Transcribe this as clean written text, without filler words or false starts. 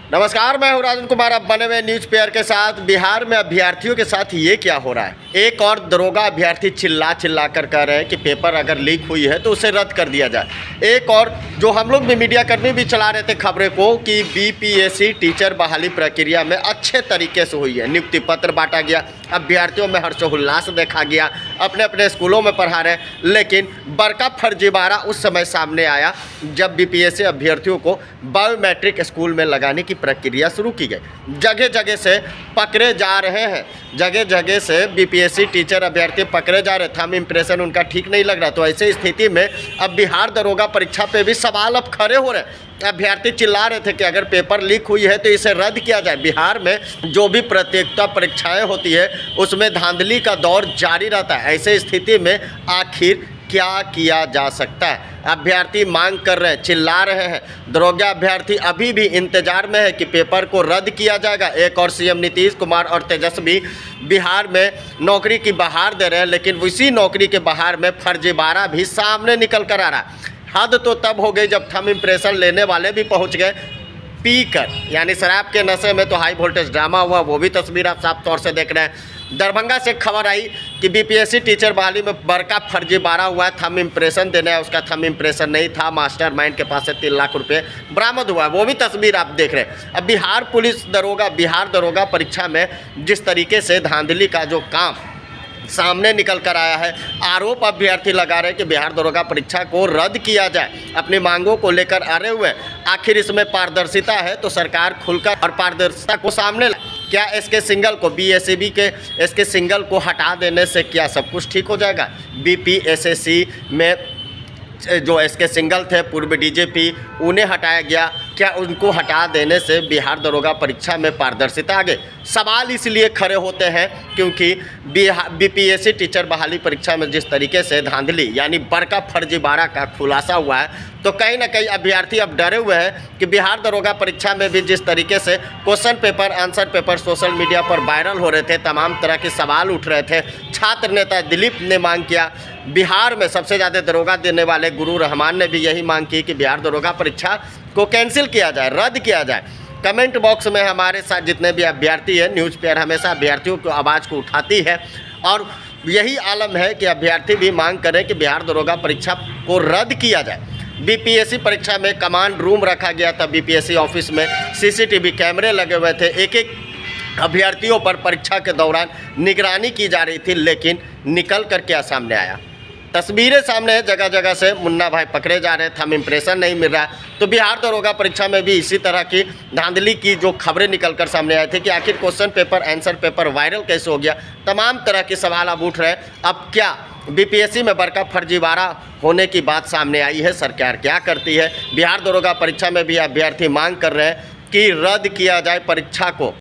नमस्कार, मैं हूं राजन कुमार। अब बने हुए न्यूज़ पेयर के साथ बिहार में अभ्यर्थियों के साथ ये क्या हो रहा है। एक और दरोगा अभ्यर्थी चिल्ला कर कह रहे हैं कि पेपर अगर लीक हुई है तो उसे रद्द कर दिया जाए। एक और जो हम लोग भी मीडिया कर्मी भी चला रहे थे खबरें को कि बीपीएससी टीचर बहाली प्रक्रिया में अच्छे तरीके से हुई है। नियुक्ति पत्र बांटा गया, अभ्यर्थियों में हर्षोल्लास देखा गया, अपने अपने स्कूलों में पढ़ा रहे। लेकिन बड़का फर्जीवाड़ा उस समय सामने आया जब बीपीएससी अभ्यर्थियों को बायोमेट्रिक स्कूल में लगाने की प्रक्रिया शुरू की गई। जगह जगह से पकड़े जा रहे हैं, जगह जगह से बीपीएससी टीचर अभ्यर्थी पकड़े जा रहे। थंब इम्प्रेशन उनका ठीक नहीं लग रहा। तो ऐसे स्थिति में अब बिहार दरोगा परीक्षा पे भी सवाल अब खड़े हो रहे हैं। अभ्यर्थी चिल्ला रहे थे कि अगर पेपर लीक हुई है तो इसे रद्द किया जाए। बिहार में जो भी प्रतियोगिता परीक्षाएं होती है उसमें धांधली का दौर जारी रहता है। ऐसे स्थिति में आखिर क्या किया जा सकता है? अभ्यर्थी मांग कर रहे हैं, चिल्ला रहे हैं। दरोगा अभ्यर्थी अभी भी इंतजार में है कि पेपर को रद्द किया जाएगा। एक और सीएम नीतीश कुमार और तेजस्वी बिहार में नौकरी की बहार दे रहे हैं, लेकिन उसी नौकरी के बहार में फर्जीवाड़ा भी सामने निकल कर आ रहा है। हद तो तब हो गई जब थंब इम्प्रेशन लेने वाले भी पहुंच गए पी कर, यानी शराब के नशे में। तो हाई वोल्टेज ड्रामा हुआ, वो भी तस्वीर आप साफ तौर से देख रहे हैं। दरभंगा से खबर आई कि बीपीएससी टीचर बहाली में बड़का फर्जीवाड़ा हुआ है। थंब इम्प्रेशन देना है, उसका थंब इम्प्रेशन नहीं था। मास्टरमाइंड के पास से 3 लाख रुपए बरामद हुआ है, वो भी तस्वीर आप देख रहे हैं। अब बिहार दरोगा परीक्षा में जिस तरीके से धांधली का जो काम सामने निकल कर आया है, आरोप अभ्यर्थी लगा रहे हैं कि बिहार दरोगा परीक्षा को रद्द किया जाए। अपनी मांगों को लेकर अड़े हुए। आखिर इसमें पारदर्शिता है तो सरकार खुलकर और पारदर्शिता को सामने लाए। क्या एसके सिंघल को बीएसईबी के एसके सिंघल को हटा देने से क्या सब कुछ ठीक हो जाएगा? बीपीएससी में जो एसके सिंघल थे, पूर्व डीजीपी, उन्हें हटाया गया। क्या उनको हटा देने से बिहार दरोगा परीक्षा में पारदर्शिता आ गई? सवाल इसलिए खड़े होते हैं क्योंकि बीपीएससी टीचर बहाली परीक्षा में जिस तरीके से धांधली यानी बड़का फर्जीवाड़ा का खुलासा हुआ है, तो कहीं ना कहीं अभ्यर्थी अब डरे हुए हैं कि बिहार दरोगा परीक्षा में भी जिस तरीके से question paper, answer paper social media पर वायरल हो रहे थे, तमाम तरह के सवाल उठ रहे थे। छात्र नेता दिलीप ने मांग किया। बिहार में सबसे ज़्यादा दरोगा देने वाले गुरु रहमान ने भी यही मांग की कि बिहार दरोगा परीक्षा को कैंसिल किया जाए, रद्द किया जाए। कमेंट बॉक्स में हमारे साथ जितने भी अभ्यर्थी हैं, न्यूज़ पेयर हमेशा अभ्यर्थियों की आवाज़ को उठाती है और यही आलम है कि अभ्यर्थी भी मांग करें कि बिहार दरोगा परीक्षा को रद्द किया जाए। बीपीएससी परीक्षा में कमांड रूम रखा गया था। बीपीएससी ऑफिस में सीसीटीवी कैमरे लगे हुए थे। एक अभ्यर्थियों पर परीक्षा के दौरान निगरानी की जा रही थी, लेकिन निकल कर क्या सामने आया? तस्वीरें सामने है, जगह जगह से मुन्ना भाई पकड़े जा रहे हैं, थंब इम्प्रेशन नहीं मिल रहा है। तो बिहार दरोगा परीक्षा में भी इसी तरह की धांधली की जो खबरें निकलकर सामने आए थे कि आखिर question paper, answer paper viral कैसे हो गया। तमाम तरह के सवाल अब उठ रहे हैं। अब क्या बीपीएससी में बड़का फर्जीवाड़ा होने की बात सामने आई है? सरकार क्या करती है? बिहार दरोगा परीक्षा में भी अभ्यर्थी मांग कर रहे हैं कि रद्द किया जाए परीक्षा को।